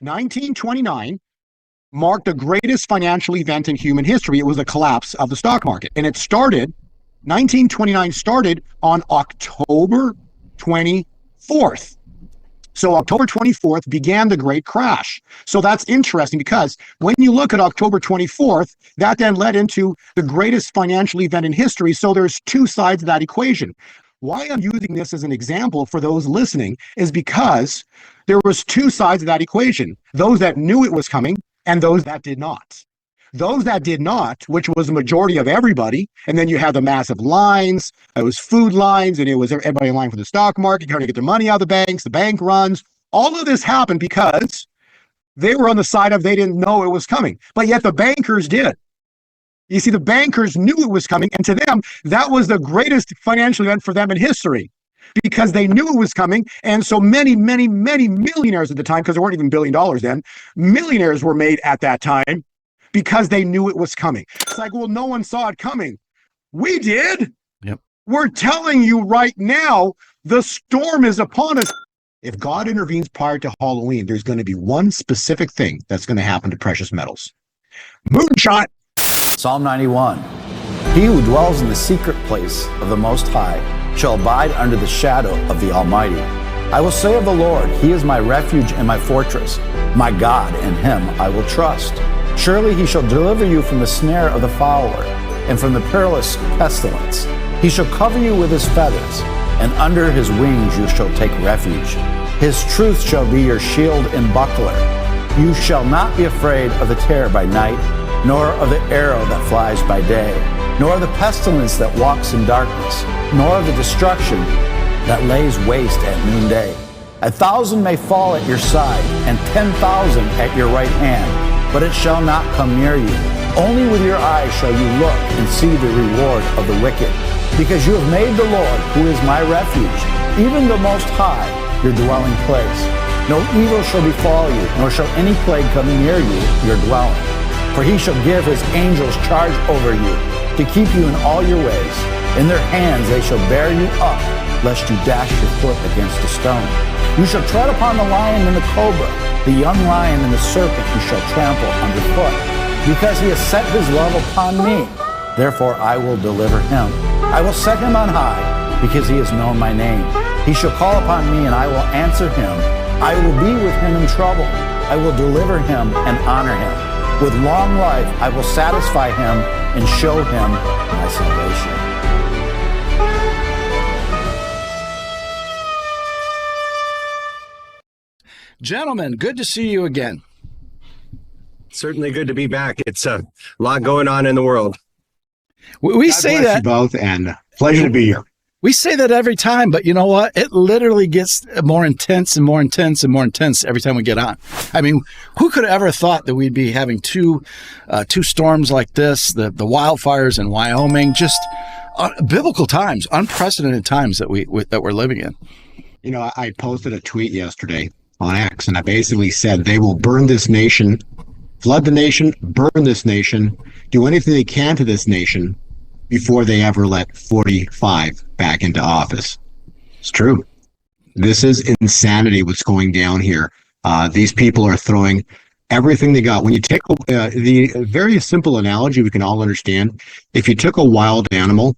1929 marked the greatest financial event in human history. It was the collapse of the stock market. And 1929 started on October 24th. So October 24th began the Great Crash. So that's interesting because when you look at October 24th, that then led into the greatest financial event in history. So there's two sides of that equation. Why I'm using this as an example for those listening is because there was two sides of that equation, those that knew it was coming and those that did not. Those that did not, which was the majority of everybody, and then you have the massive lines, it was food lines, and it was everybody in line for the stock market, trying to get their money out of the banks, the bank runs. All of this happened because they were on the side of they didn't know it was coming, but yet the bankers did. You see, the bankers knew it was coming, and to them, that was the greatest financial event for them in history because they knew it was coming. And so many, many, many millionaires at the time, because there weren't even $1 billion then, millionaires were made at that time because they knew it was coming. It's like, well, no one saw it coming. We did. Yep. We're telling you right now, the storm is upon us. If God intervenes prior to Halloween, there's going to be one specific thing that's going to happen to precious metals. Moonshot. Psalm 91. He who dwells in the secret place of the Most High shall abide under the shadow of the Almighty. I will say of the Lord, He is my refuge and my fortress. My God, in Him I will trust. Surely He shall deliver you from the snare of the fowler and from the perilous pestilence. He shall cover you with His feathers, and under His wings you shall take refuge. His truth shall be your shield and buckler. You shall not be afraid of the terror by night, nor of the arrow that flies by day, nor of the pestilence that walks in darkness, nor of the destruction that lays waste at noonday. 1,000 may fall at your side, and 10,000 at your right hand, but it shall not come near you. Only with your eyes shall you look and see the reward of the wicked. Because you have made the Lord, who is my refuge, even the Most High, your dwelling place. No evil shall befall you, nor shall any plague come near you, your dwelling. For He shall give His angels charge over you, to keep you in all your ways. In their hands they shall bear you up, lest you dash your foot against a stone. You shall tread upon the lion and the cobra, the young lion and the serpent you shall trample underfoot. Because He has set His love upon me, therefore I will deliver him. I will set him on high, because he has known my name. He shall call upon me, and I will answer him. I will be with him in trouble. I will deliver him and honor him. With long life I will satisfy him and show him my salvation. Gentlemen, good to see you again. Certainly good to be back. It's a lot going on in the world. We God say bless that you both, and pleasure to be here. We say that every time, but you know what? It literally gets more intense and more intense and more intense every time we get on. I mean, who could have ever thought that we'd be having two storms like this, the wildfires in Wyoming, just biblical times, unprecedented times that we're living in. You know, I posted a tweet yesterday on X, and I basically said they will burn this nation, flood the nation, burn this nation, do anything they can to this nation before they ever let 45 back into office. It's true. This is insanity what's going down here. These people are throwing everything they got. When you take the very simple analogy we can all understand, if you took a wild animal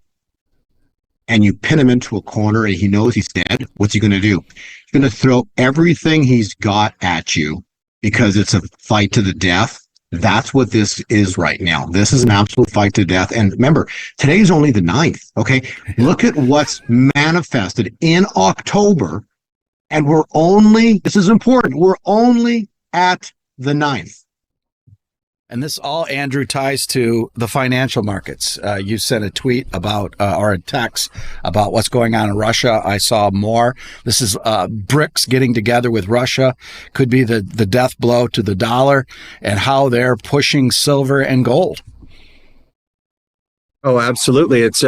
and you pin him into a corner and he knows he's dead, what's he going to do? He's going to throw everything he's got at you because it's a fight to the death. That's what this is right now. This is an absolute fight to death. And remember, today's only the 9th, okay? Look at what's manifested in October, and we're only, this is important, we're only at the 9th. And this all, Andrew, ties to the financial markets. You sent a tweet about, or a text about what's going on in Russia. I saw more. This is BRICS getting together with Russia. Could be the death blow to the dollar, and how they're pushing silver and gold. Oh, absolutely. It's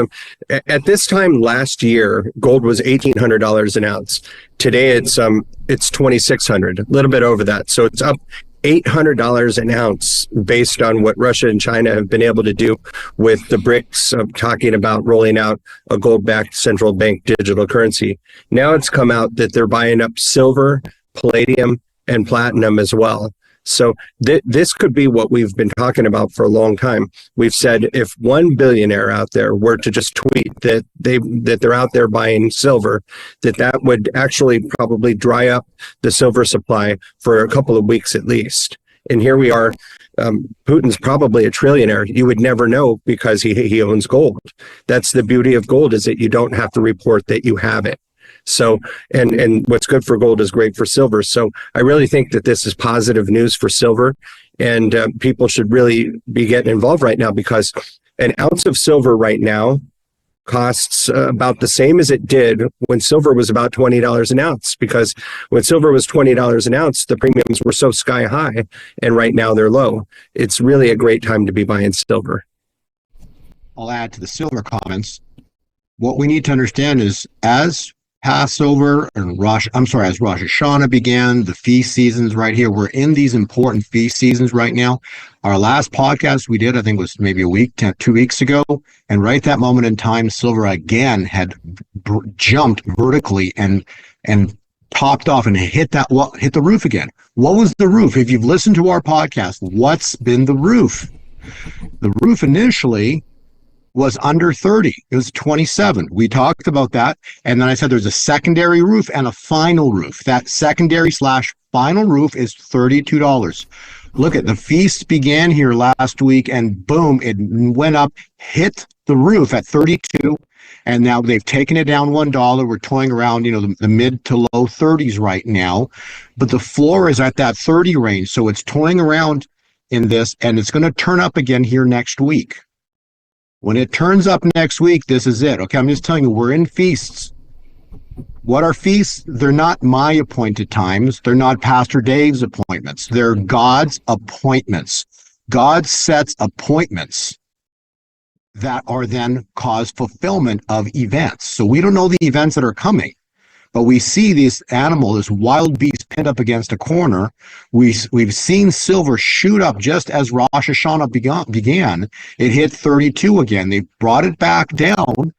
at this time last year, gold was $1,800 an ounce. Today, it's $2,600, a little bit over that. So it's up $800 an ounce based on what Russia and China have been able to do with the BRICS, talking about rolling out a gold-backed central bank digital currency. Now it's come out that they're buying up silver, palladium, and platinum as well. So this could be what we've been talking about for a long time. We've said if one billionaire out there were to just tweet that they're out there buying silver, that would actually probably dry up the silver supply for a couple of weeks at least. And here we are. Putin's probably a trillionaire. You would never know because he owns gold. That's the beauty of gold, is that you don't have to report that you have it. So, and what's good for gold is great for silver. So I really think that this is positive news for silver, and people should really be getting involved right now, because an ounce of silver right now costs about the same as it did when silver was about $20 an ounce, because when silver was $20 an ounce, the premiums were so sky high, and right now they're low. It's really a great time to be buying silver. I'll add to the silver comments. What we need to understand is, as Passover and as Rosh Hashanah began, the feast seasons right here, we're in these important feast seasons right now. Our last podcast we did, I think, was maybe 2 weeks ago, and right that moment in time, silver again had jumped vertically and topped off and hit the roof again. What was the roof? If you've listened to our podcast, what's been the roof? The roof initially was under 30. It was 27. We talked about that. And then I said there's a secondary roof and a final roof. That secondary / final roof is $32. Look at the feast began here last week, and boom, it went up, hit the roof at 32. And now they've taken it down $1. We're toying around, the mid to low 30s right now. But the floor is at that 30 range. So it's toying around in this, and it's going to turn up again here next week. When it turns up next week, this is it. Okay, I'm just telling you, we're in feasts. What are feasts? They're not my appointed times. They're not Pastor Dave's appointments. They're God's appointments. God sets appointments that are then cause fulfillment of events. So we don't know the events that are coming, but we see this wild beast pinned up against a corner. We've seen silver shoot up just as Rosh Hashanah began. It hit 32 again. They brought it back down.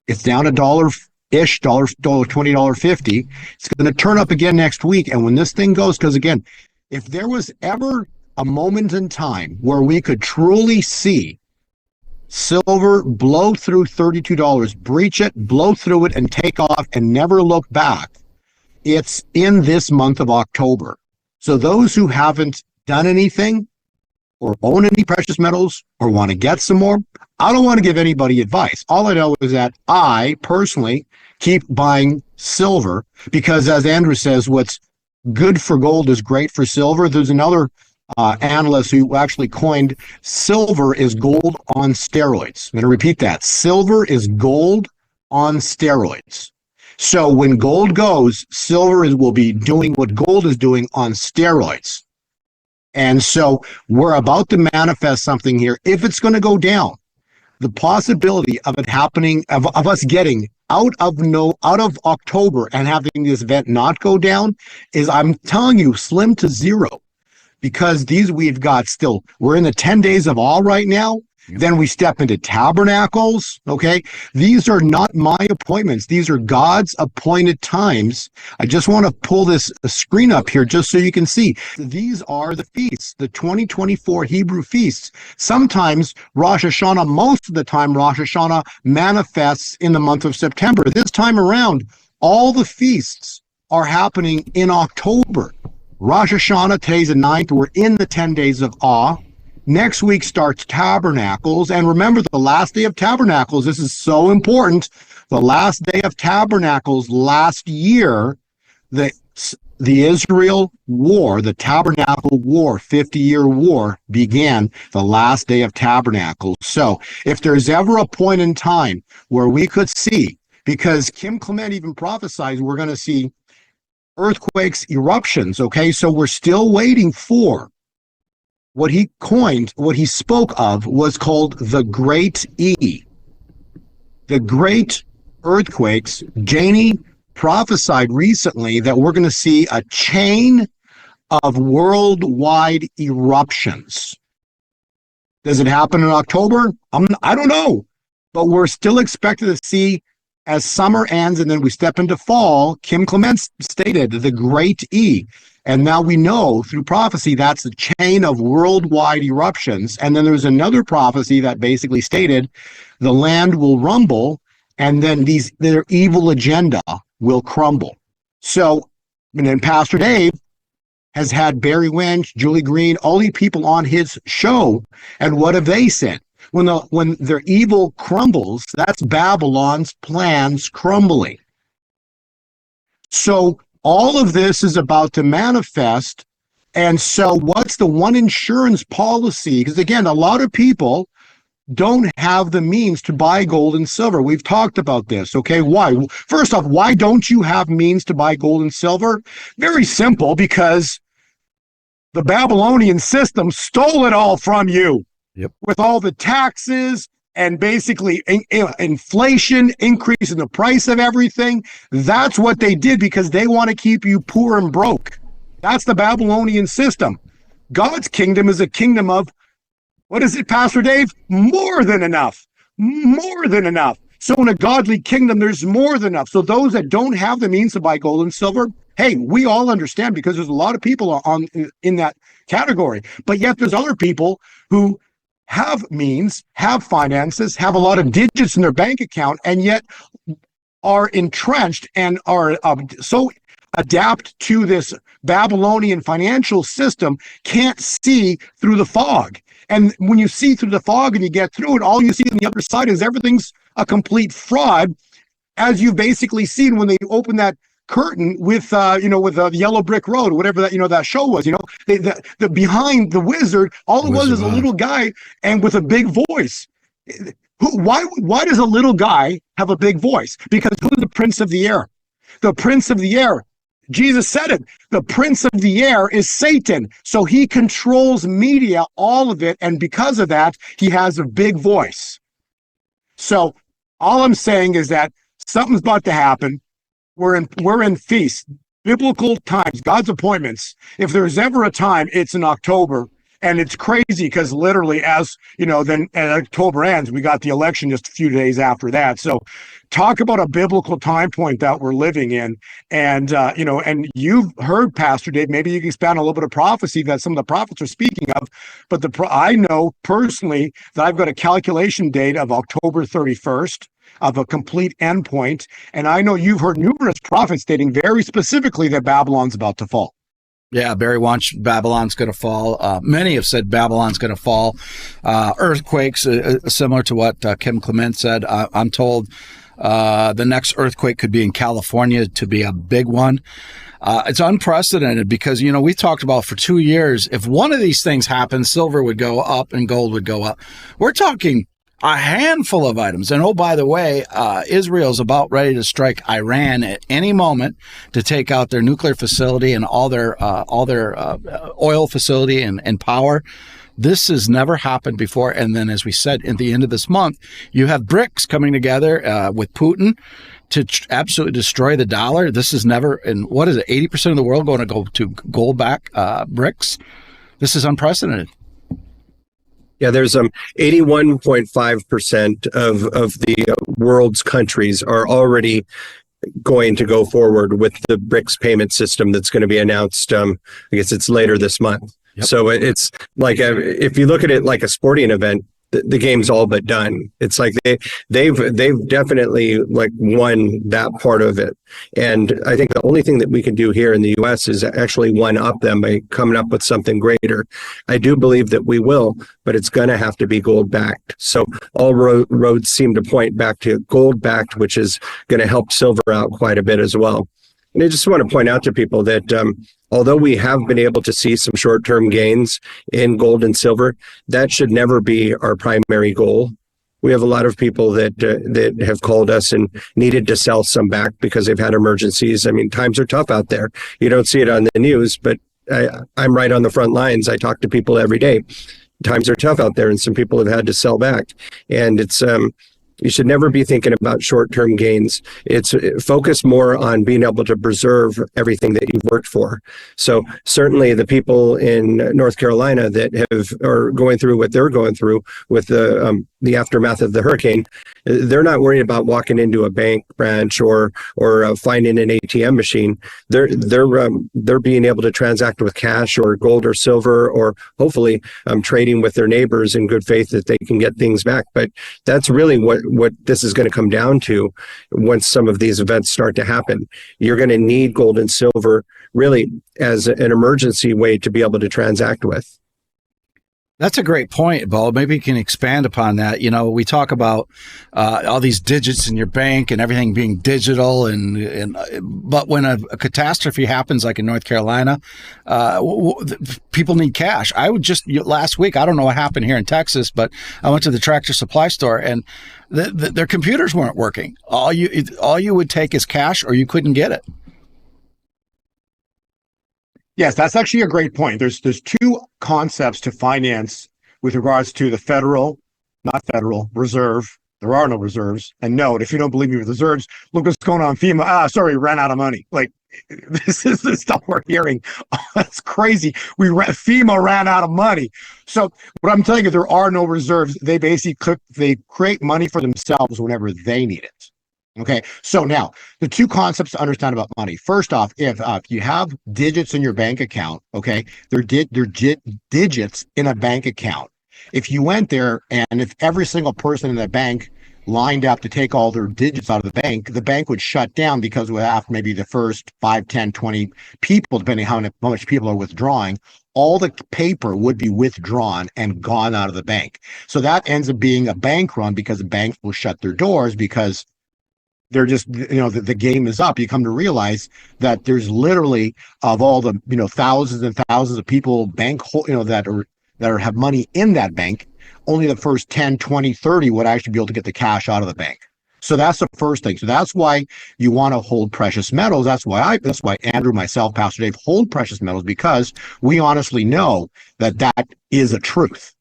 It's down $1-ish, $20, $50. It's going to turn up again next week. And when this thing goes, because again, if there was ever a moment in time where we could truly see silver blow through $32, breach it, blow through it, and take off and never look back, it's in this month of October. So those who haven't done anything or own any precious metals or want to get some more, I don't want to give anybody advice. All I know is that I personally keep buying silver, because as Andrew says, what's good for gold is great for silver. There's another analyst who actually coined silver is gold on steroids. I'm going to repeat that. Silver is gold on steroids. So when gold goes, silver will be doing what gold is doing on steroids. And so we're about to manifest something here. If it's going to go down, the possibility of it happening, of us getting out of October and having this event not go down is, I'm telling you, slim to zero. Because we're in the 10 days of awe right now. Yep. Then we step into tabernacles. Okay. These are not my appointments. These are God's appointed times. I just want to pull this screen up here just so you can see. These are the feasts, the 2024 Hebrew feasts. Sometimes Rosh Hashanah, most of the time Rosh Hashanah manifests in the month of September. This time around, all the feasts are happening in October. Rosh Hashanah, today's the 9th. We're in the 10 days of awe. Next week starts Tabernacles. And remember, the last day of Tabernacles, this is so important. The last day of Tabernacles last year, the Israel war, the Tabernacle War, 50-year war, began the last day of Tabernacles. So if there's ever a point in time where we could see, because Kim Clement even prophesied we're going to see earthquakes, eruptions, okay? So we're still waiting for what he coined, what he spoke of was called the Great E. The great earthquakes. Janie prophesied recently that we're going to see a chain of worldwide eruptions. Does it happen in October? I don't know, but we're still expected to see as summer ends and then we step into fall, Kim Clements stated the Great E. And now we know through prophecy that's a chain of worldwide eruptions. And then there's another prophecy that basically stated the land will rumble and then their evil agenda will crumble. So, and then Pastor Dave has had Barry Winch, Julie Green, all these people on his show. And what have they said? When their evil crumbles, that's Babylon's plans crumbling. So all of this is about to manifest. And so what's the one insurance policy? Because again, a lot of people don't have the means to buy gold and silver. We've talked about this, okay? Why? First off, why don't you have means to buy gold and silver? Very simple, because the Babylonian system stole it all from you. Yep. With all the taxes and basically inflation, increase in the price of everything. That's what they did because they want to keep you poor and broke. That's the Babylonian system. God's kingdom is a kingdom of, what is it, Pastor Dave? More than enough. More than enough. So in a godly kingdom, there's more than enough. So those that don't have the means to buy gold and silver, hey, we all understand because there's a lot of people in that category. But yet there's other people who have means, have finances, have a lot of digits in their bank account, and yet are entrenched and are so adapt to this Babylonian financial system, can't see through the fog. And when you see through the fog and you get through it, all you see on the other side is everything's a complete fraud, as you've basically seen when they open that curtain with with the Yellow Brick Road, or whatever that show was. The behind the wizard, all it was is a little guy and with a big voice. Why does a little guy have a big voice? Because who's the prince of the air? The prince of the air. Jesus said it. The prince of the air is Satan. So he controls media, all of it, and because of that, he has a big voice. So all I'm saying is that something's about to happen. We're in feast, biblical times, God's appointments. If there's ever a time, it's in October. And it's crazy because literally then October ends, we got the election just a few days after that. So talk about a biblical time point that we're living in. And, and you've heard, Pastor Dave, maybe you can expand a little bit of prophecy that some of the prophets are speaking of. But I know personally that I've got a calculation date of October 31st. Of a complete endpoint. And I know you've heard numerous prophets stating very specifically that Babylon's about to fall. Yeah, Barry Wunsch, Babylon's going to fall. Many have said Babylon's going to fall. Earthquakes, similar to what Kim Clement said. I'm told the next earthquake could be in California to be a big one. It's unprecedented because, we've talked about for 2 years, if one of these things happens, silver would go up and gold would go up. We're talking a handful of items. And by the way, Israel's about ready to strike Iran at any moment to take out their nuclear facility and all their oil facility and power. This has never happened before. And then, as we said, at the end of this month, you have BRICS coming together with Putin to absolutely destroy the dollar. This is never, and what is it, 80% of the world going to go to gold-backed BRICS? This is unprecedented. Yeah, there's 81.5% of the world's countries are already going to go forward with the BRICS payment system that's going to be announced. I guess it's later this month. Yep. So it's like if you look at it like a sporting event, the game's all but done. It's like they've definitely like won that part of it. And I think the only thing that we can do here in the U.S. is actually one up them by coming up with something greater. I do believe that we will, but it's going to have to be gold backed. So all roads seem to point back to gold backed, which is going to help silver out quite a bit as well. And I just want to point out to people that although we have been able to see some short-term gains in gold and silver, that should never be our primary goal. We have a lot of people that have called us and needed to sell some back because they've had emergencies. I mean, times are tough out there. You don't see it on the news, but I'm right on the front lines. I talk to people every day. Times are tough out there, and some people have had to sell back. And it's you should never be thinking about short-term gains. It's focus more on being able to preserve everything that you've worked for. So certainly the people in North Carolina that are going through what they're going through with the the aftermath of the hurricane, they're not worried about walking into a bank branch or finding an ATM machine. They're being able to transact with cash or gold or silver, or hopefully trading with their neighbors in good faith that they can get things back. But that's really what this is going to come down to once some of these events start to happen. You're going to need gold and silver really as an emergency way to be able to transact with. That's a great point, Bo. Maybe you can expand upon that. You know, we talk about all these digits in your bank and everything being digital, but when a catastrophe happens, like in North Carolina, people need cash. I would last week, I don't know what happened here in Texas, but I went to the Tractor Supply store and their computers weren't working. All you would take is cash, or you couldn't get it. Yes, that's actually a great point. There's two concepts to finance with regards to the not federal, reserve. There are no reserves. And note, if you don't believe me with reserves, look what's going on FEMA. Sorry, ran out of money. Like, this is the stuff we're hearing. Oh, that's crazy. FEMA ran out of money. So what I'm telling you, there are no reserves. They basically they create money for themselves whenever they need it. Okay, so now the two concepts to understand about money. First off, if you have digits in your bank account, okay, they're digits in a bank account. If you went there and if every single person in the bank lined up to take all their digits out of the bank would shut down, because after maybe the first 5, 10, 20 people, depending how much people are withdrawing, all the paper would be withdrawn and gone out of the bank. So that ends up being a bank run, because the banks will shut their doors because they're just, the game is up. You come to realize that there's literally, of all the, thousands and thousands of people that have money in that bank, only the first 10, 20, 30 would actually be able to get the cash out of the bank. So that's the first thing. So that's why you want to hold precious metals. That's why Andrew, myself, Pastor Dave hold precious metals, because we honestly know that is a truth.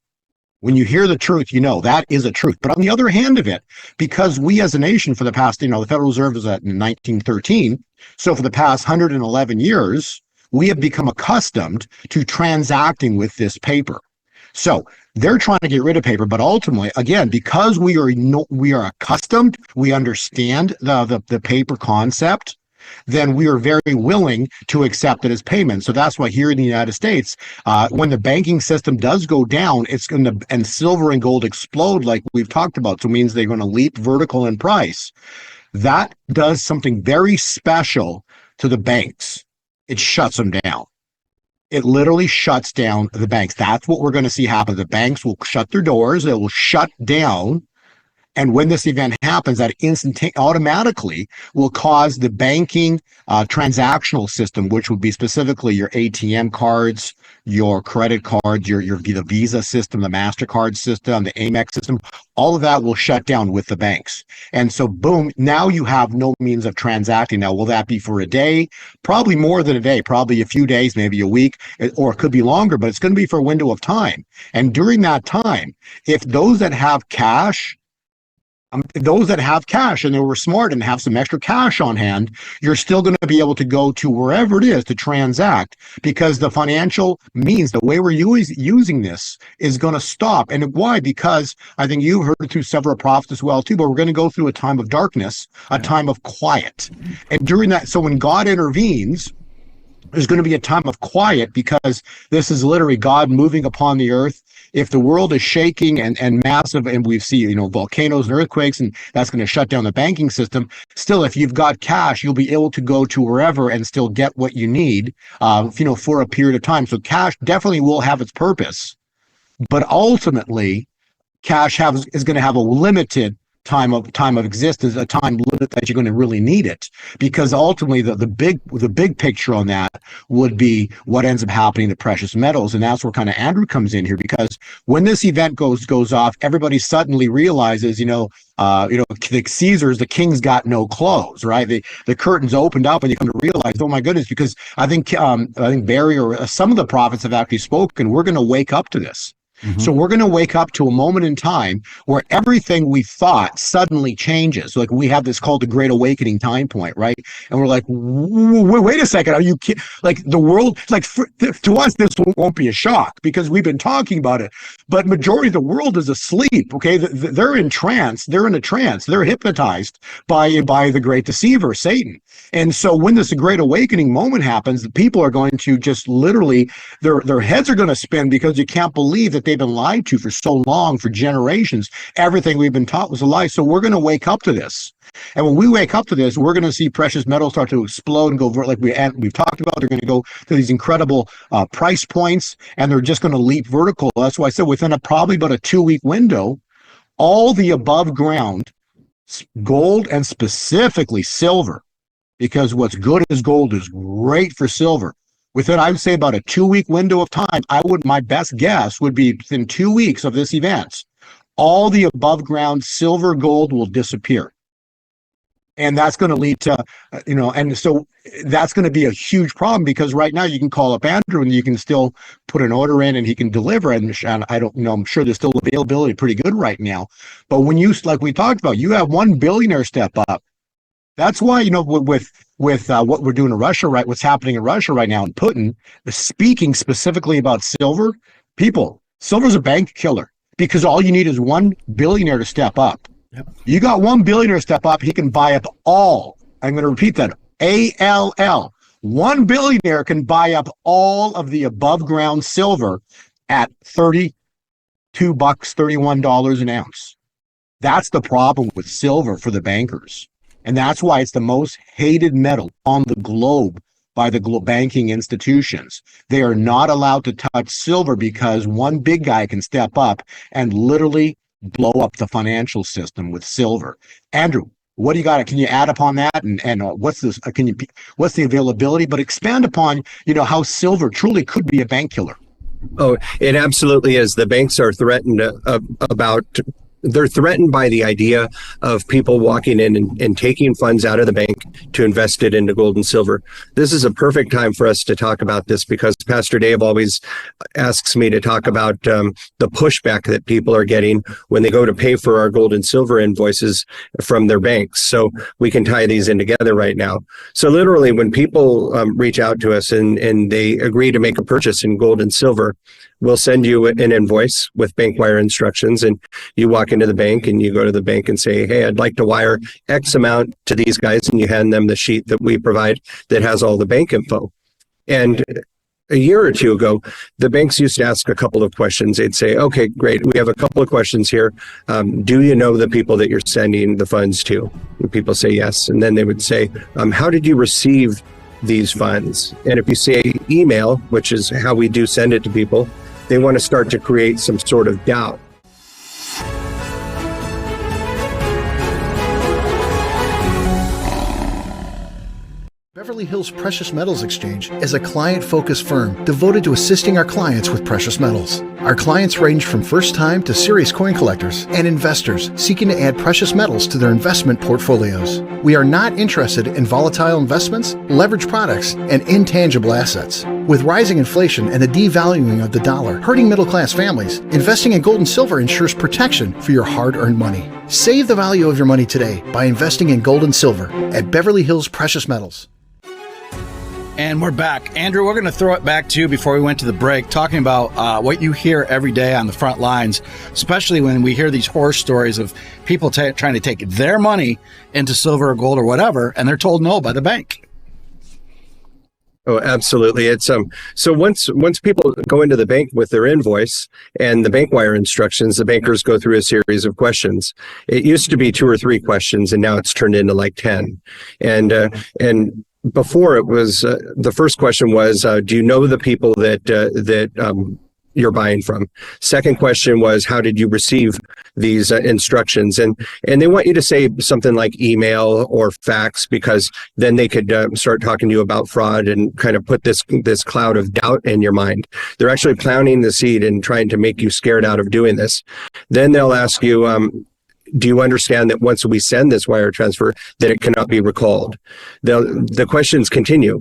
When you hear the truth, that is a truth. But on the other hand of it, because we as a nation for the past, the Federal Reserve was at in 1913. So for the past 111 years, we have become accustomed to transacting with this paper. So they're trying to get rid of paper, but ultimately, again, because we are accustomed, we understand the paper concept, then we are very willing to accept it as payment. So that's why here in the United States, when the banking system does go down, and silver and gold explode like we've talked about. So it means they're going to leap vertical in price. That does something very special to the banks. It shuts them down. It literally shuts down the banks. That's what we're going to see happen. The banks will shut their doors. They will shut down. And when this event happens, that automatically will cause the banking transactional system, which would be specifically your ATM cards, your credit cards, the Visa system, the MasterCard system, the AMEX system, all of that will shut down with the banks. And so, boom, now you have no means of transacting. Now, will that be for a day? Probably more than a day, probably a few days, maybe a week, or it could be longer, but it's going to be for a window of time. And during that time, if those that have cash, and they were smart and have some extra cash on hand, you're still going to be able to go to wherever it is to transact, because the financial means, the way we're using this, is going to stop. And why? Because I think you heard it through several prophets as well too, but we're going to go through a time of darkness, a time of quiet. And during that, so when God intervenes, there's going to be a time of quiet, because this is literally God moving upon the earth. If the world is shaking and massive, and we see, volcanoes and earthquakes, and that's going to shut down the banking system, still, if you've got cash, you'll be able to go to wherever and still get what you need, for a period of time. So cash definitely will have its purpose, but ultimately, cash is going to have a limited time of existence, a time limit that you're going to really need it, because ultimately the big picture on that would be what ends up happening to precious metals. And that's where kind of Andrew comes in here, because when this event goes off, everybody suddenly realizes, the Caesars, the king's got no clothes, right? The curtains opened up, and you come to realize, oh my goodness, because I think Barry or some of the prophets have actually spoken, we're going to wake up to this. So we're going to wake up to a moment in time where everything we thought suddenly changes. Like we have this called the Great Awakening time point, right? And we're like, wait a second, are you kidding? Like the world, like to us, this won't be a shock because we've been talking about it. But majority of the world is asleep. Okay, they're in trance. They're in a trance. They're hypnotized by the great deceiver, Satan. And so when this Great Awakening moment happens, the people are going to just literally, their heads are going to spin because you can't believe that they've been lied to for so long, for generations. Everything we've been taught was a lie. So we're going to wake up to this. And when we wake up to this, we're going to see precious metals start to explode and go like we've talked about. They're going to go to these incredible price points, and they're just going to leap vertical. That's why I said within probably about a 2-week window, all the above ground gold and specifically silver, because what's good as gold is great for silver. Within, I would say, about a 2-week window of time, my best guess would be within 2 weeks of this event, all the above ground silver, gold will disappear. And that's going to lead to, and so that's going to be a huge problem because right now you can call up Andrew and you can still put an order in and he can deliver. And I don't know, I'm sure there's still availability pretty good right now. But when like we talked about, you have one billionaire step up. That's why, with what we're doing in Russia, right? What's happening in Russia right now, and Putin speaking specifically about silver, silver's a bank killer because all you need is one billionaire to step up. Yep. You got one billionaire step up, he can buy up all. I'm going to repeat that. ALL. One billionaire can buy up all of the above ground silver at $32, $31 an ounce. That's the problem with silver for the bankers. And that's why it's the most hated metal on the globe by the banking institutions. They are not allowed to touch silver because one big guy can step up and literally blow up the financial system with silver. Andrew, what do you got? Can you add upon that? And what's this? What's the availability? But expand upon, how silver truly could be a bank killer. Oh, it absolutely is. The banks are threatened they're threatened by the idea of people walking in and taking funds out of the bank to invest it into gold and silver. This is a perfect time for us to talk about this because Pastor Dave always asks me to talk about the pushback that people are getting when they go to pay for our gold and silver invoices from their banks. So we can tie these in together right now. So literally when people reach out to us and they agree to make a purchase in gold and silver, we'll send you an invoice with bank wire instructions, and you walk into the bank and you go to the bank and say, hey, I'd like to wire X amount to these guys, and you hand them the sheet that we provide that has all the bank info. And a year or two ago, the banks used to ask a couple of questions. They'd say, okay, great, we have a couple of questions here. Do you know the people that you're sending the funds to? And people say yes. And then they would say, how did you receive these funds? And if you say email, which is how we do send it to people, they want to start to create some sort of doubt. Beverly Hills Precious Metals Exchange is a client-focused firm devoted to assisting our clients with precious metals. Our clients range from first-time to serious coin collectors and investors seeking to add precious metals to their investment portfolios. We are not interested in volatile investments, leveraged products, and intangible assets. With rising inflation and the devaluing of the dollar hurting middle-class families, investing in gold and silver ensures protection for your hard-earned money. Save the value of your money today by investing in gold and silver at Beverly Hills Precious Metals. And we're back. Andrew, we're going to throw it back to you before we went to the break, talking about what you hear every day on the front lines, especially when we hear these horror stories of people trying to take their money into silver or gold or whatever, and they're told no by the bank. Oh, absolutely. It's so once people go into the bank with their invoice and the bank wire instructions, the bankers go through a series of questions. It used to be 2 or 3 questions, and now it's turned into like 10. And before it was the first question was, do you know the people that you're buying from? Second question was, how did you receive these instructions? And they want you to say something like email or fax, because then they could start talking to you about fraud and kind of put this cloud of doubt in your mind. They're actually planting the seed and trying to make you scared out of doing this. Then they'll ask you, do you understand that once we send this wire transfer, that it cannot be recalled? The questions continue.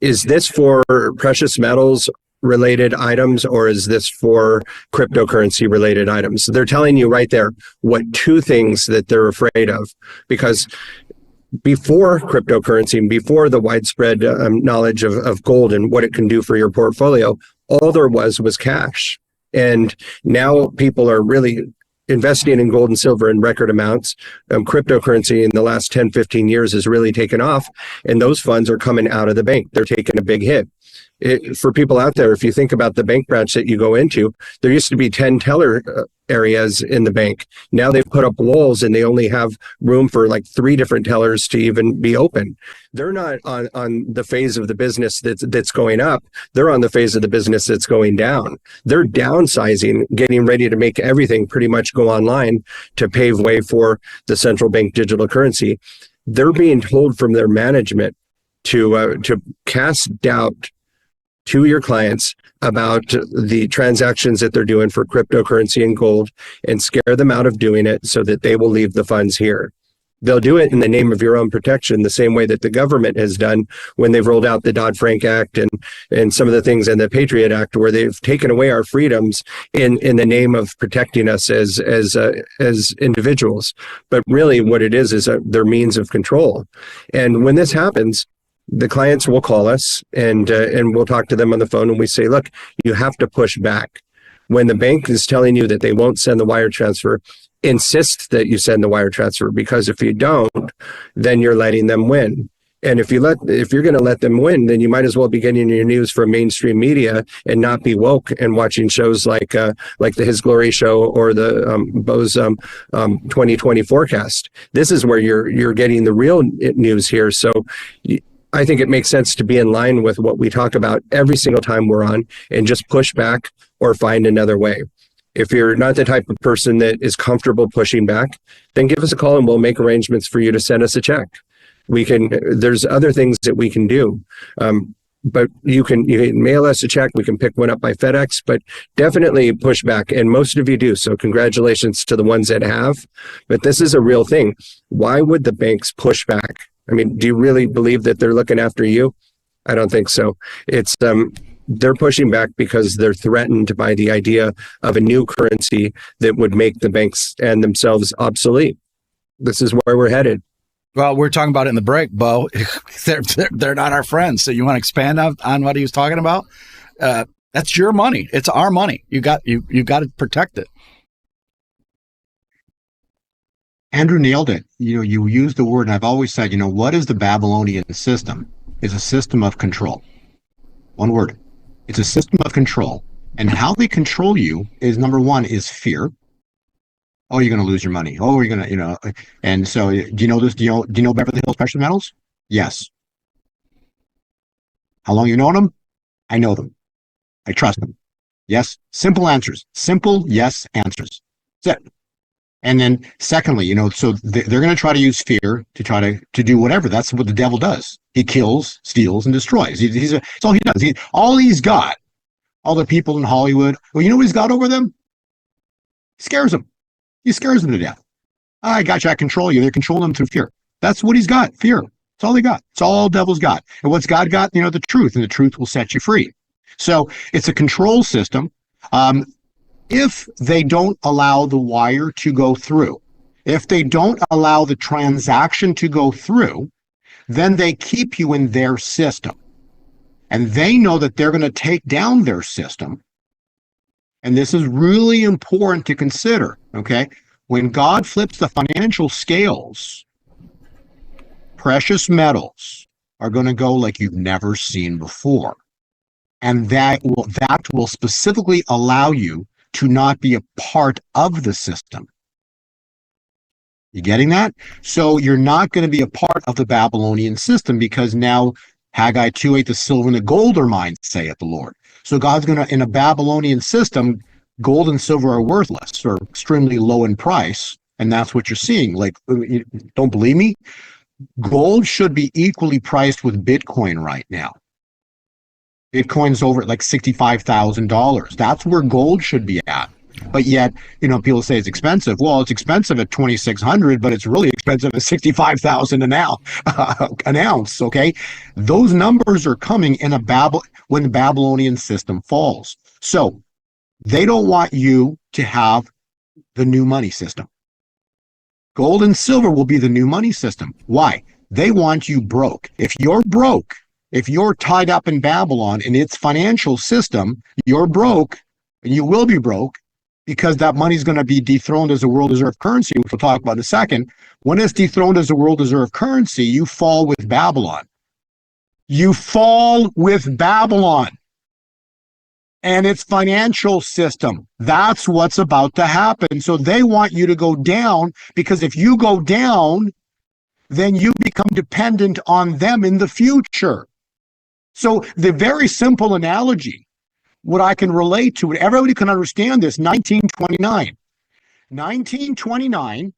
Is this for precious metals related items, or is this for cryptocurrency related items? They're telling you right there what two things that they're afraid of, because before cryptocurrency and before the widespread knowledge of gold and what it can do for your portfolio, all there was cash. And now people are really investing in gold and silver in record amounts. Cryptocurrency in the last 10, 15 years has really taken off, and those funds are coming out of the bank. They're taking a big hit. For people out there, if you think about the bank branch that you go into, there used to be 10 teller areas in the bank. Now they've put up walls and they only have room for like 3 different tellers to even be open. They're not on the phase of the business that's going up. They're on the phase of the business that's going down. They're downsizing, getting ready to make everything pretty much go online to pave way for the central bank digital currency. They're being told from their management to cast doubt to your clients about the transactions that they're doing for cryptocurrency and gold, and scare them out of doing it so that they will leave the funds here. They'll do it in the name of your own protection, the same way that the government has done when they've rolled out the Dodd-Frank Act and some of the things in the Patriot Act, where they've taken away our freedoms in the name of protecting us as individuals. But really what it is their means of control. And when this happens, the clients will call us and we'll talk to them on the phone, and we say, look, you have to push back. When the bank is telling you that they won't send the wire transfer, insist that you send the wire transfer, because if you don't, then you're letting them win. And if you're going to let them win, then you might as well be getting your news from mainstream media and not be woke and watching shows like the His Glory Show or the Bo's 2020 forecast. This is where you're getting the real news here. So I think it makes sense to be in line with what we talk about every single time we're on, and just push back or find another way. If you're not the type of person that is comfortable pushing back, then give us a call and we'll make arrangements for you to send us a check. There's other things that we can do. But you can mail us a check. We can pick one up by FedEx, but definitely push back. And most of you do. So congratulations to the ones that have. But this is a real thing. Why would the banks push back? I mean, do you really believe that they're looking after you? I don't think so. It's they're pushing back because they're threatened by the idea of a new currency that would make the banks and themselves obsolete. This is where we're headed. Well, we're talking about it in the break, Bo. They're not our friends. So you want to expand on what he was talking about? That's your money. It's our money. You got to protect it. Andrew nailed it. You used the word, and I've always said, what is the Babylonian system? It's a system of control. One word. It's a system of control. And how they control you is, number one, is fear. Oh, you're going to lose your money. Oh, you're going to, and so do you know this? Do you know Beverly Hills Precious Metals? Yes. How long you known them? I know them. I trust them. Yes. Simple answers. Simple yes answers. That's it. And then secondly, so they're going to try to use fear to try to do whatever. That's what the devil does. He kills, steals, and destroys. That's all he does. All he's got, all the people in Hollywood, well, you know what he's got over them? He scares them. He scares them to death. I got you. I control you. They control them through fear. That's what he's got. Fear. That's all they got. It's all devil's got. And what's God got? The truth, and the truth will set you free. So it's a control system. If they don't allow the wire to go through, if they don't allow the transaction to go through, then they keep you in their system. And they know that they're going to take down their system. And this is really important to consider, okay? When God flips the financial scales, precious metals are going to go like you've never seen before. And that will specifically allow you to not be a part of the system. You getting that? So you're not going to be a part of the Babylonian system, because now Haggai 2:8, the silver and the gold are mine, saith the Lord. So God's going to, in a Babylonian system, gold and silver are worthless or extremely low in price. And that's what you're seeing. Like, you don't believe me? Gold should be equally priced with Bitcoin right now. Bitcoin's over at like $65,000. That's where gold should be at. But yet, people say it's expensive. Well, it's expensive at 2,600, but it's really expensive at 65,000 an ounce. Okay, those numbers are coming in when the Babylonian system falls. So they don't want you to have the new money system. Gold and silver will be the new money system. Why? They want you broke. If you're broke, if you're tied up in Babylon in its financial system, you're broke, and you will be broke, because that money is going to be dethroned as a world reserve currency, which we'll talk about in a second. When it's dethroned as a world reserve currency, you fall with Babylon. You fall with Babylon and its financial system. That's what's about to happen. So they want you to go down, because if you go down, then you become dependent on them in the future. So the very simple analogy, what I can relate to, everybody can understand this, 1929. 1929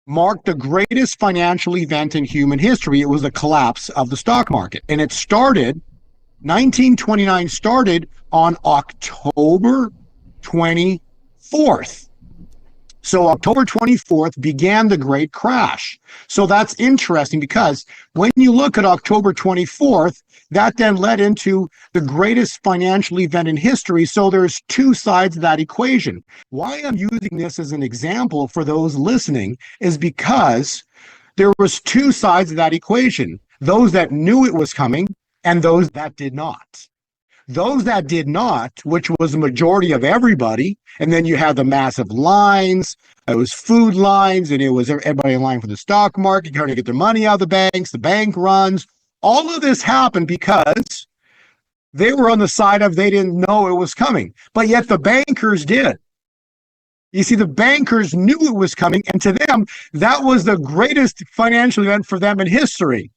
marked the greatest financial event in human history. It was the collapse of the stock market. And 1929 started on October 24th. So October 24th began the great crash. So that's interesting, because when you look at October 24th, that then led into the greatest financial event in history. So there's two sides of that equation. Why I'm using this as an example for those listening is because there was two sides of that equation. Those that knew it was coming and those that did not. Those that did not, which was the majority of everybody, and then you had the massive lines, it was food lines, and it was everybody in line for the stock market, trying to get their money out of the banks, the bank runs. All of this happened because they were on the side of they didn't know it was coming, but yet the bankers did. You see, the bankers knew it was coming, and to them, that was the greatest financial event for them in history,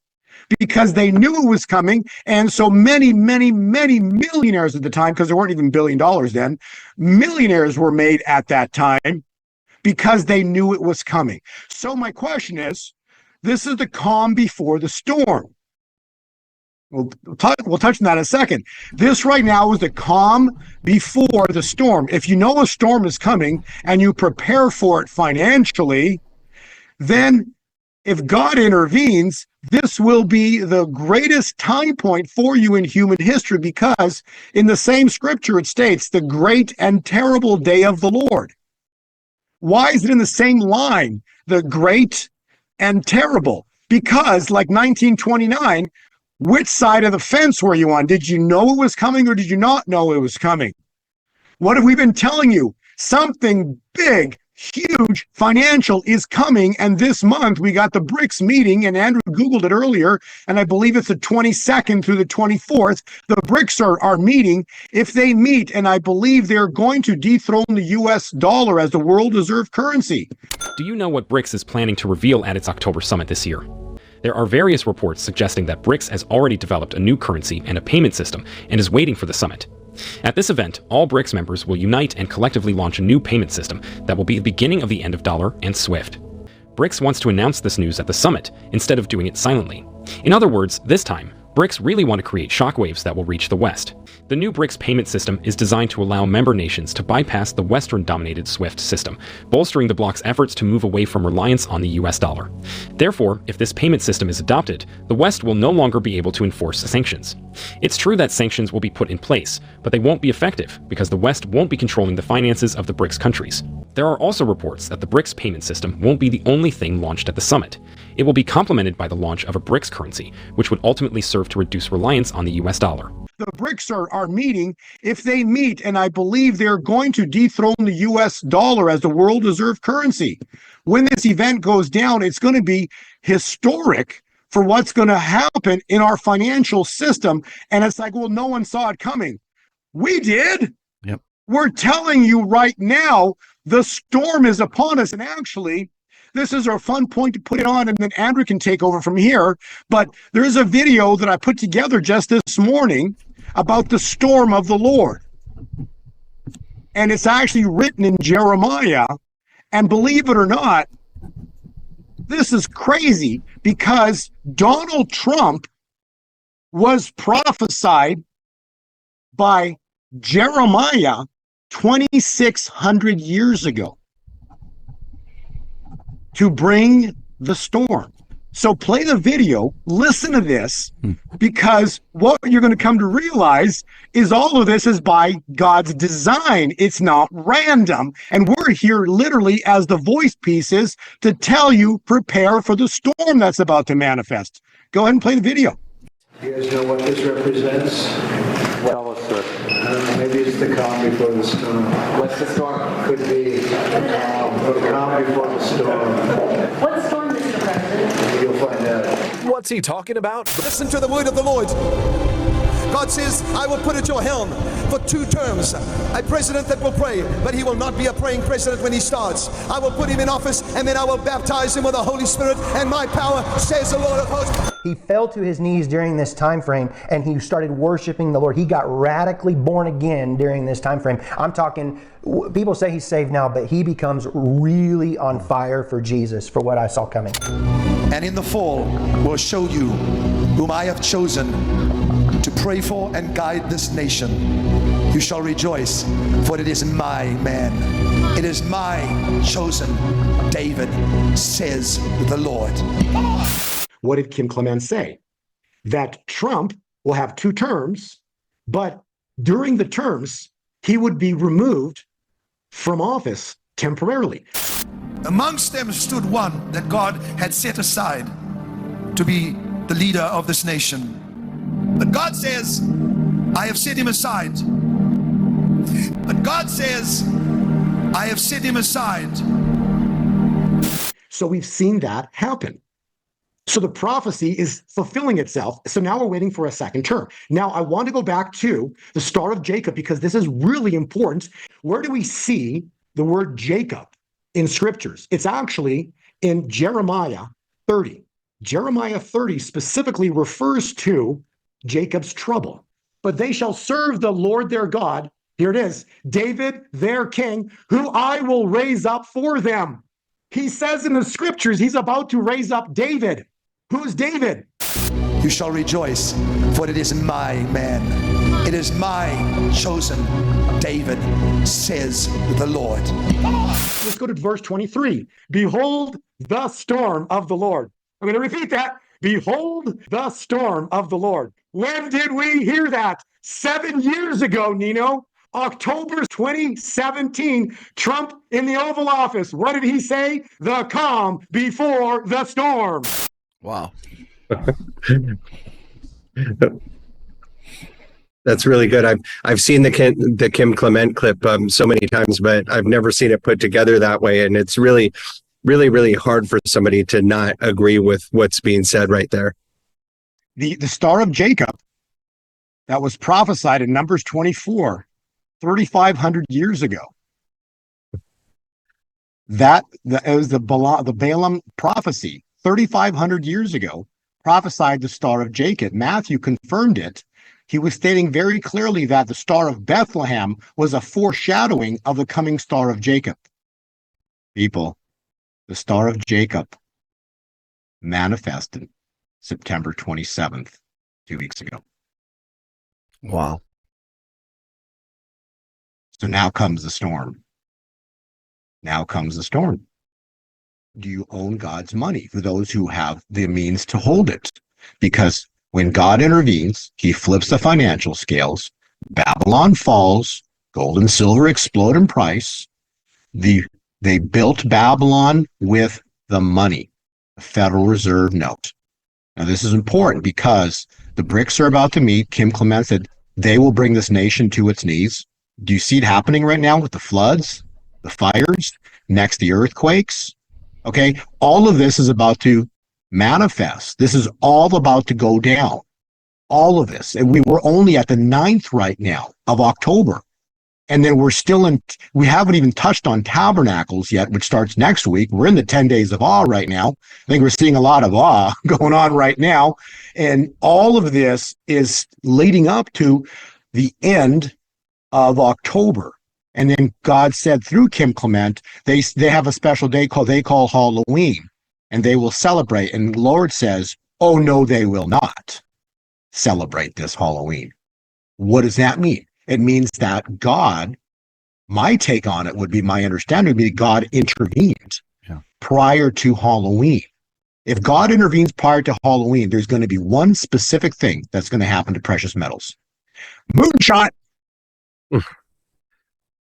because they knew it was coming. And so many, many, many millionaires at the time, because there weren't even $1 billion then, millionaires were made at that time because they knew it was coming. So my question is, this is the calm before the storm. We'll touch on that in a second. This right now is the calm before the storm. If you know a storm is coming and you prepare for it financially, then if God intervenes, this will be the greatest time point for you in human history, because in the same scripture it states the great and terrible day of the Lord. Why is it in the same line, the great and terrible? Because like 1929, which side of the fence were you on? Did you know it was coming, or did you not know it was coming? What have we been telling you? Something big, huge financial is coming. And this month we got the BRICS meeting, and Andrew Googled it earlier, and I believe it's the 22nd through the 24th. The BRICS are meeting. If they meet, and I believe they're going to dethrone the US dollar as the world reserve currency. Do you know what BRICS is planning to reveal at its October summit this year? There are various reports suggesting that BRICS has already developed a new currency and a payment system and is waiting for the summit. At this event, all BRICS members will unite and collectively launch a new payment system that will be the beginning of the end of dollar and SWIFT. BRICS wants to announce this news at the summit instead of doing it silently. In other words, this time, BRICS really want to create shockwaves that will reach the West. The new BRICS payment system is designed to allow member nations to bypass the Western-dominated SWIFT system, bolstering the bloc's efforts to move away from reliance on the US dollar. Therefore, if this payment system is adopted, the West will no longer be able to enforce sanctions. It's true that sanctions will be put in place, but they won't be effective because the West won't be controlling the finances of the BRICS countries. There are also reports that the BRICS payment system won't be the only thing launched at the summit. It will be complemented by the launch of a BRICS currency, which would ultimately serve to reduce reliance on the US dollar. The BRICS are meeting. If they meet, and I believe they're going to dethrone the US dollar as the world reserve currency. When this event goes down, it's going to be historic for what's going to happen in our financial system. And it's like, well, no one saw it coming. We did. Yep. We're telling you right now, the storm is upon us. And actually, this is our fun point to put it on, and then Andrew can take over from here. But there's a video that I put together just this morning about the storm of the Lord. And it's actually written in Jeremiah. And believe it or not, this is crazy, because Donald Trump was prophesied by Jeremiah 2,600 years ago to bring the storm. So play the video, listen to this, because what you're going to come to realize is all of this is by God's design. It's not random. And we're here literally as the voice pieces to tell you, prepare for the storm that's about to manifest. Go ahead and play the video. You guys know what this represents? Tell us, sir. I don't know, maybe it's the calm before the storm. What's the storm? Could be the calm before the storm. What storm, Mr. President? You'll find out. What's he talking about? Listen to the word of the Lord. God says, I will put at your helm for 2 terms a president that will pray, but he will not be a praying president when he starts. I will put him in office, and then I will baptize him with the Holy Spirit and my power, says the Lord of hosts. He fell to his knees during this time frame, and he started worshiping the Lord. He got radically born again during this time frame. I'm talking, people say he's saved now, but he becomes really on fire for Jesus, for what I saw coming. And in the fall will show you whom I have chosen to pray for and guide this nation. You shall rejoice, for it is my man. It is my chosen David, says the Lord. What did Kim Clement say? That Trump will have 2 terms, but during the terms, he would be removed from office temporarily. Amongst them stood one that God had set aside to be the leader of this nation. But God says, I have set him aside. But God says, I have set him aside. So we've seen that happen. So the prophecy is fulfilling itself. So now we're waiting for a second term. Now I want to go back to the Star of Jacob, because this is really important. Where do we see the word Jacob in scriptures? It's actually in Jeremiah 30. Jeremiah 30 specifically refers to Jacob's trouble. But they shall serve the Lord their God. Here it is. David, their king, who I will raise up for them. He says in the scriptures, he's about to raise up David. Who's David? You shall rejoice, for it is my man. It is my chosen David, says the Lord. Let's go to verse 23. Behold the storm of the Lord. I'm going to repeat that. Behold the storm of the Lord. When did we hear that? 7 years ago, Nino. October 2017, Trump in the Oval Office. What did he say? The calm before the storm. Wow. That's really good. I've seen the Kim Clement clip so many times, but I've never seen it put together that way. And it's really, really, really hard for somebody to not agree with what's being said right there. The Star of Jacob that was prophesied in Numbers 24, 3,500 years ago. It was the Balaam prophecy, 3,500 years ago, prophesied the Star of Jacob. Matthew confirmed it. He was stating very clearly that the Star of Bethlehem was a foreshadowing of the coming Star of Jacob. People, the Star of Jacob manifested September 27th, 2 weeks ago. Wow. So now comes the storm. Now comes the storm. Do you own God's money? For those who have the means to hold it. Because when God intervenes, he flips the financial scales. Babylon falls. Gold and silver explode in price. They built Babylon with the money, the Federal Reserve note. Now, this is important because the BRICS are about to meet. Kim Clement said they will bring this nation to its knees. Do you see it happening right now with the floods, the fires, next the earthquakes? Okay, all of this is about to manifest. This is all about to go down. All of this. And we're only at the 9th right now of October. And then we haven't even touched on Tabernacles yet, which starts next week. We're in the 10 days of awe right now. I think we're seeing a lot of awe going on right now. And all of this is leading up to the end of October. And then God said through Kim Clement, they have a special day they call Halloween, and they will celebrate. And the Lord says, oh, no, they will not celebrate this Halloween. What does that mean? It means that God My take on it would be, my understanding would be God intervened prior to Halloween. If God intervenes prior to Halloween, there's going to be one specific thing that's going to happen to precious metals. Moonshot.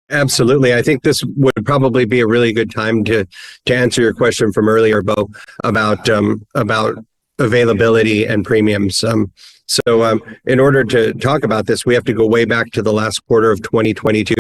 Absolutely. I think this would probably be a really good time to answer your question from earlier, Bo, about availability and premiums. So in order to talk about this, we have to go way back to the last quarter of 2022.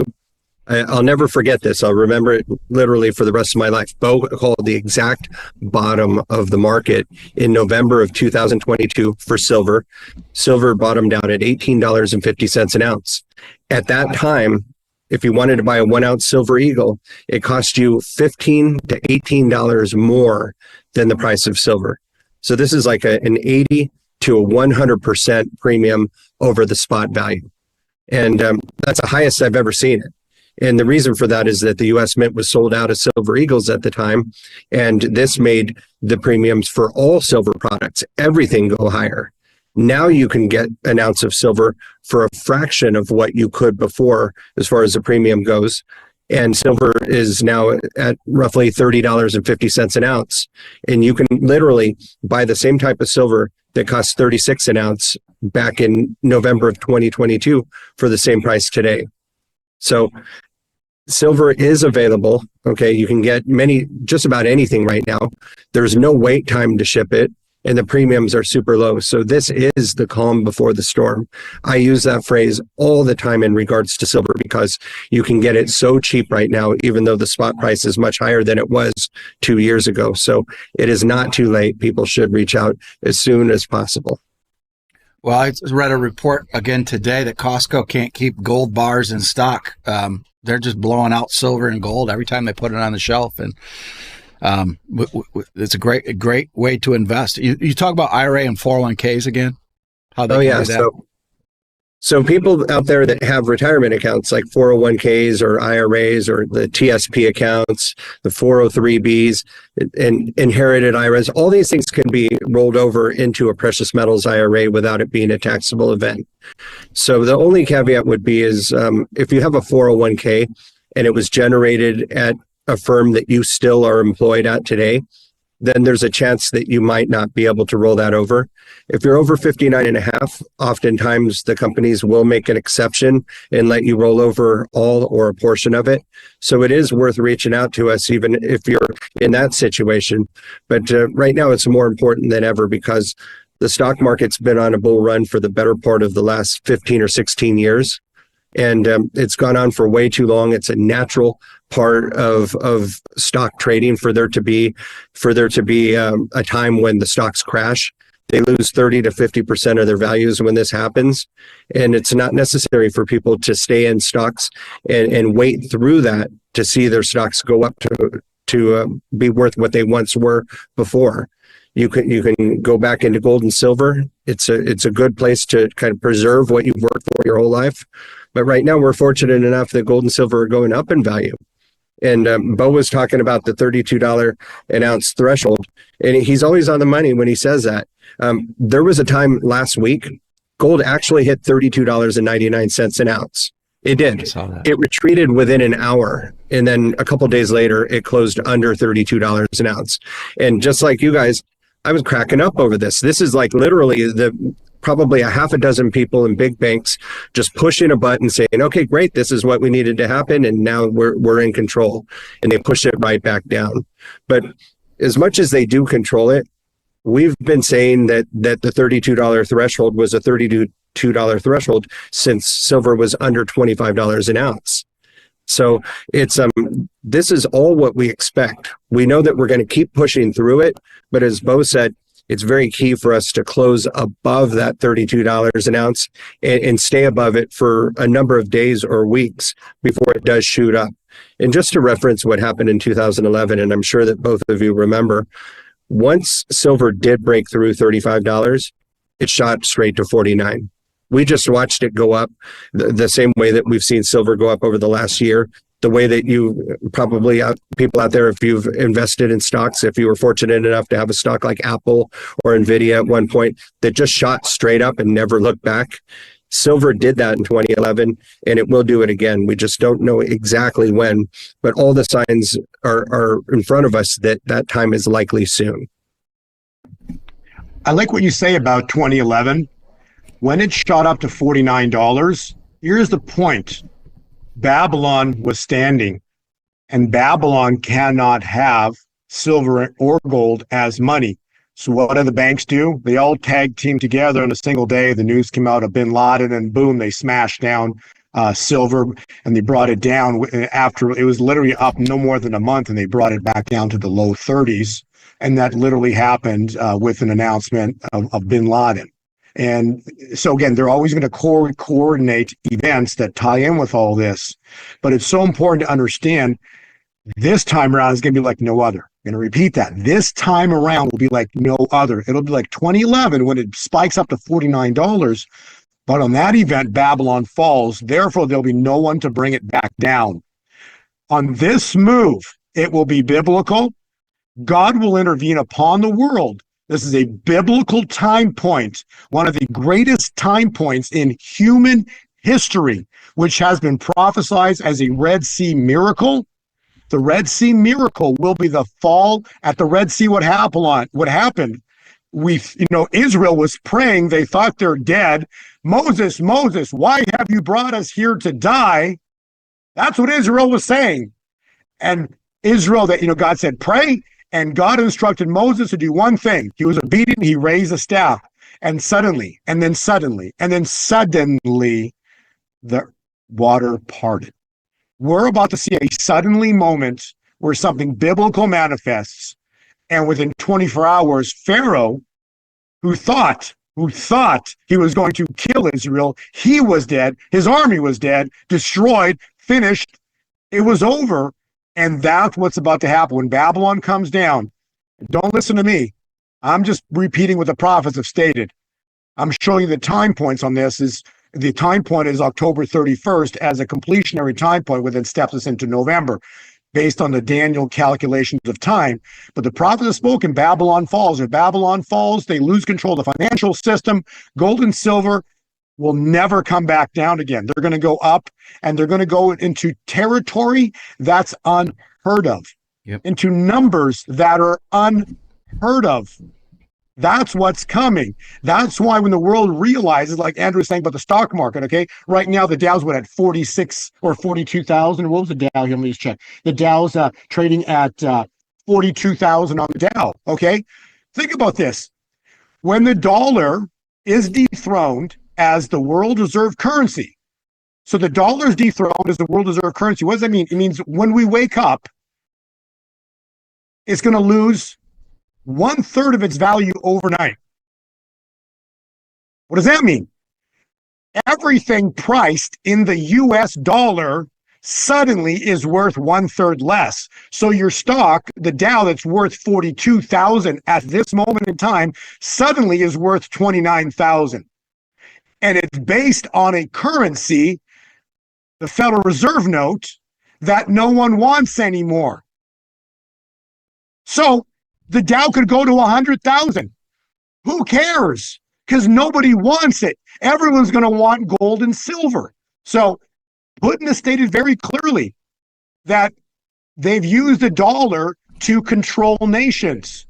I'll never forget this. I'll remember it literally for the rest of my life. Bo called the exact bottom of the market in November of 2022 for silver. Silver bottomed out at $18.50 an ounce. At that time, if you wanted to buy a 1 ounce silver eagle, it cost you $15 to $18 more than the price of silver. So this is like an 80 to a 100% premium over the spot value. And that's the highest I've ever seen it. And the reason for that is that the U.S. Mint was sold out of silver eagles at the time. And this made the premiums for all silver products, everything, go higher. Now you can get an ounce of silver for a fraction of what you could before, as far as the premium goes. And silver is now at roughly $30.50 an ounce. And you can literally buy the same type of silver that cost $36 an ounce back in November of 2022 for the same price today. So silver is available. Okay, you can get just about anything right now. There's no wait time to ship it, and the premiums are super low. So this is the calm before the storm. I use that phrase all the time in regards to silver because you can get it so cheap right now, even though the spot price is much higher than it was 2 years ago. So it is not too late. People should reach out as soon as possible. Well, I read a report again today that Costco can't keep gold bars in stock. They're just blowing out silver and gold every time they put it on the shelf. And it's a great way to invest. You talk about IRA and 401ks again? How they do that? So people out there that have retirement accounts like 401ks or IRAs or the TSP accounts, the 403bs, and inherited IRAs, all these things can be rolled over into a precious metals IRA without it being a taxable event. So the only caveat would be is if you have a 401k and it was generated at a firm that you still are employed at today, then there's a chance that you might not be able to roll that over. If you're over 59 and a half, oftentimes the companies will make an exception and let you roll over all or a portion of it. So it is worth reaching out to us, even if you're in that situation. But right now it's more important than ever because the stock market's been on a bull run for the better part of the last 15 or 16 years. And it's gone on for way too long. It's a natural part of stock trading for there to be a time when the stocks crash. They lose 30 to 50% of their values when this happens. And it's not necessary for people to stay in stocks and wait through that to see their stocks go up to be worth what they once were before. You can go back into gold and silver. It's a good place to kind of preserve what you've worked for your whole life. But right now we're fortunate enough that gold and silver are going up in value. And Bo was talking about the $32 an ounce threshold, and he's always on the money when he says that. There was a time last week, gold actually hit $32.99 an ounce. It did. It retreated within an hour, and then a couple days later, it closed under $32 an ounce. And just like you guys, I was cracking up over this. This is like literally probably a half a dozen people in big banks just pushing a button saying, okay, great, this is what we needed to happen. And now we're in control. And they push it right back down. But as much as they do control it, we've been saying that the $32 threshold was a $32 threshold since silver was under $25 an ounce. So it's this is all what we expect. We know that we're going to keep pushing through it, but as Bo said, it's very key for us to close above that $32 an ounce and stay above it for a number of days or weeks before it does shoot up. And just to reference what happened in 2011, and I'm sure that both of you remember, once silver did break through $35, it shot straight to $49. We just watched it go up the same way that we've seen silver go up over the last year. The way that you probably, people out there, if you've invested in stocks, if you were fortunate enough to have a stock like Apple or Nvidia at one point that just shot straight up and never looked back, Silver did that in 2011, and it will do it again. We just don't know exactly when, but all the signs are in front of us that that time is likely soon. I like what you say about 2011. When it shot up to $49, here's the point. Babylon was standing, and Babylon cannot have silver or gold as money. So what do the banks do? They all tag team together on a single day. The news came out of bin Laden, and boom, they smashed down silver, and they brought it down after it was literally up no more than a month, and they brought it back down to the low 30s. And that literally happened with an announcement of bin Laden. And so again, they're always going to coordinate events that tie in with all this. But it's so important to understand this time around is going to be like no other. I'm going to repeat that. This time around will be like no other. It'll be like 2011 when it spikes up to $49. But on that event, Babylon falls. Therefore, there'll be no one to bring it back down. On this move, it will be biblical. God will intervene upon the world. This is a biblical time point, one of the greatest time points in human history, which has been prophesied as a Red Sea miracle. The Red Sea miracle will be the fall at the Red Sea. What happened? Israel was praying. They thought they're dead. Moses, why have you brought us here to die? That's what Israel was saying. And Israel, God said, pray. And God instructed Moses to do one thing. He was obedient. He raised a staff. And suddenly, the water parted. We're about to see a suddenly moment where something biblical manifests. And within 24 hours, Pharaoh, who thought he was going to kill Israel, he was dead. His army was dead, destroyed, finished. It was over. And that's what's about to happen. When Babylon comes down, don't listen to me. I'm just repeating what the prophets have stated. I'm showing you the time points on this. The time point is October 31st as a completionary time point, which then steps us into November based on the Daniel calculations of time. But the prophet has spoken, Babylon falls. If Babylon falls, they lose control of the financial system. Gold and silver will never come back down again. They're going to go up, and they're going to go into territory that's unheard of, into numbers that are unheard of. That's what's coming. That's why when the world realizes, like Andrew was saying about the stock market, okay, right now the Dow's at 46 or 42,000. What was the Dow here? Let me just check. The Dow's trading at 42,000 on the Dow, okay? Think about this. When the dollar is dethroned as the world reserve currency. So the dollar is dethroned as the world reserve currency. What does that mean? It means when we wake up, it's going to lose 1/3 of its value overnight. What does that mean? Everything priced in the US dollar suddenly is worth 1/3 less. So your stock, the Dow that's worth 42,000 at this moment in time, suddenly is worth 29,000. And it's based on a currency, the Federal Reserve note, that no one wants anymore. So the Dow could go to 100,000. Who cares? Because nobody wants it. Everyone's going to want gold and silver. So Putin has stated very clearly that they've used the dollar to control nations.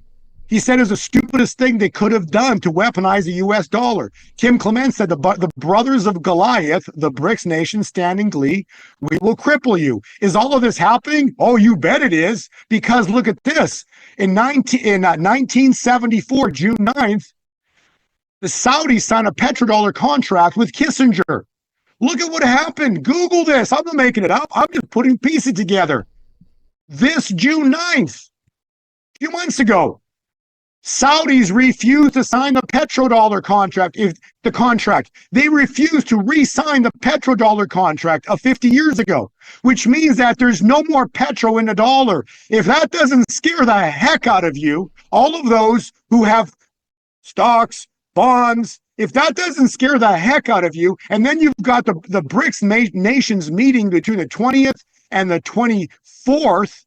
He said it was the stupidest thing they could have done to weaponize the U.S. dollar. Kim Clement said the brothers of Goliath, the BRICS nations, stand in glee. We will cripple you. Is all of this happening? Oh, you bet it is. Because look at this. In 1974, June 9th, the Saudis signed a petrodollar contract with Kissinger. Look at what happened. Google this. I'm not making it up. I'm just putting pieces together. This June 9th, a few months ago, Saudis refused to sign the petrodollar contract. They refused to re-sign the petrodollar contract of 50 years ago, which means that there's no more petro in the dollar. If that doesn't scare the heck out of you, all of those who have stocks, bonds, if that doesn't scare the heck out of you, and then you've got the BRICS nations meeting between the 20th and the 24th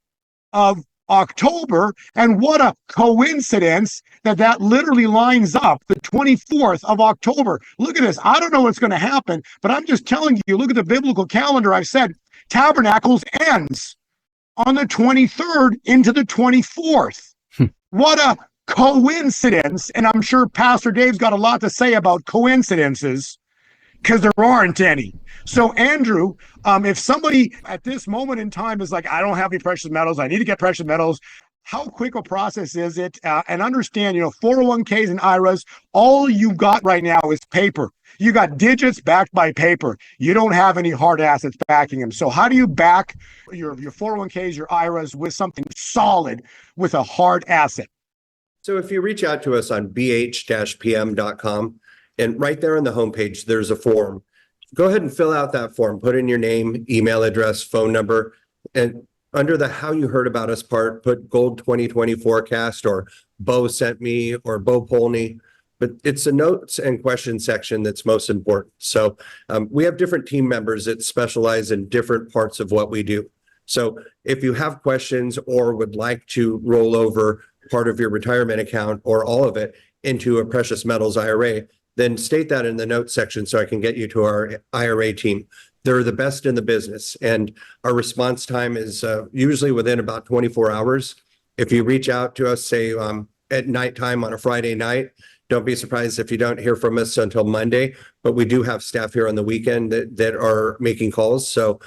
of October, and what a coincidence that literally lines up the 24th of October. Look at this. I don't know what's going to happen, but I'm just telling you, look at the biblical calendar. I've said Tabernacles ends on the 23rd into the 24th. What a coincidence. And I'm sure Pastor Dave's got a lot to say about coincidences, because there aren't any. So, Andrew, if somebody at this moment in time is like, I don't have any precious metals, I need to get precious metals, how quick a process is it? And understand, 401ks and IRAs, all you got right now is paper. You got digits backed by paper. You don't have any hard assets backing them. So how do you back your 401ks, your IRAs with something solid, with a hard asset? So if you reach out to us on bh-pm.com, and right there on the homepage, there's a form. Go ahead and fill out that form. Put in your name, email address, phone number, and under the how you heard about us part, put Gold 2020 forecast or Bo sent me or Bo Polny. But it's the notes and questions section that's most important. So we have different team members that specialize in different parts of what we do. So if you have questions or would like to roll over part of your retirement account or all of it into a precious metals IRA, then state that in the notes section so I can get you to our IRA team. They're the best in the business, and our response time is usually within about 24 hours. If you reach out to us, say at nighttime on a Friday night, don't be surprised if you don't hear from us until Monday, but we do have staff here on the weekend that are making calls. So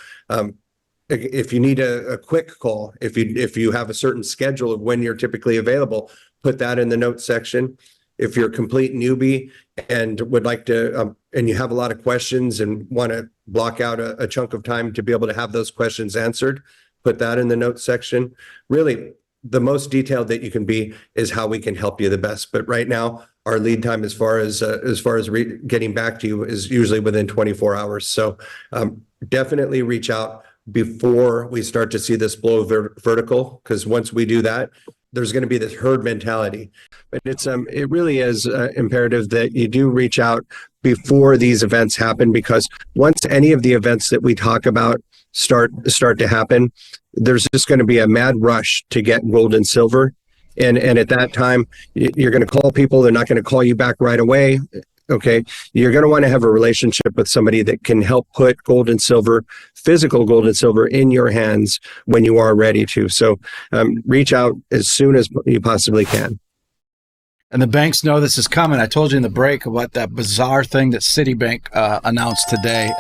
if you need a quick call, if you have a certain schedule of when you're typically available, put that in the notes section. If you're a complete newbie and would like to, and you have a lot of questions and want to block out a chunk of time to be able to have those questions answered, put that in the notes section. Really, the most detailed that you can be is how we can help you the best. But right now, our lead time as far as getting back to you is usually within 24 hours. So definitely reach out before we start to see this blow vertical, because once we do that, there's going to be this herd mentality. But it really is imperative that you do reach out before these events happen, because once any of the events that we talk about start to happen, there's just going to be a mad rush to get gold and silver. And at that time, you're going to call people. They're not going to call you back right away. Okay. You're going to want to have a relationship with somebody that can help put gold and silver, physical gold and silver, in your hands when you are ready to. So reach out as soon as you possibly can. And the banks know this is coming. I told you in the break about that bizarre thing that Citibank announced today.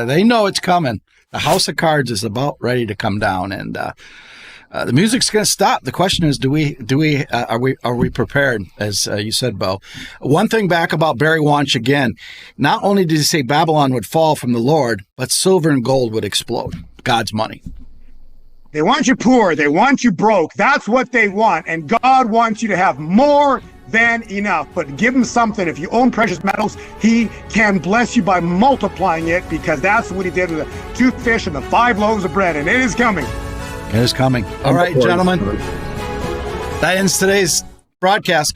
They know it's coming. The house of cards is about ready to come down, and the music's going to stop. The question is, are we prepared? As you said, Bo. One thing back about Barry Wunsch again. Not only did he say Babylon would fall from the Lord, but silver and gold would explode. God's money. They want you poor. They want you broke. That's what they want. And God wants you to have more than enough. But give him something. If you own precious metals, he can bless you by multiplying it, because that's what he did with the 2 fish and the 5 loaves of bread. And it is coming. It is coming. All right, gentlemen. That ends today's broadcast.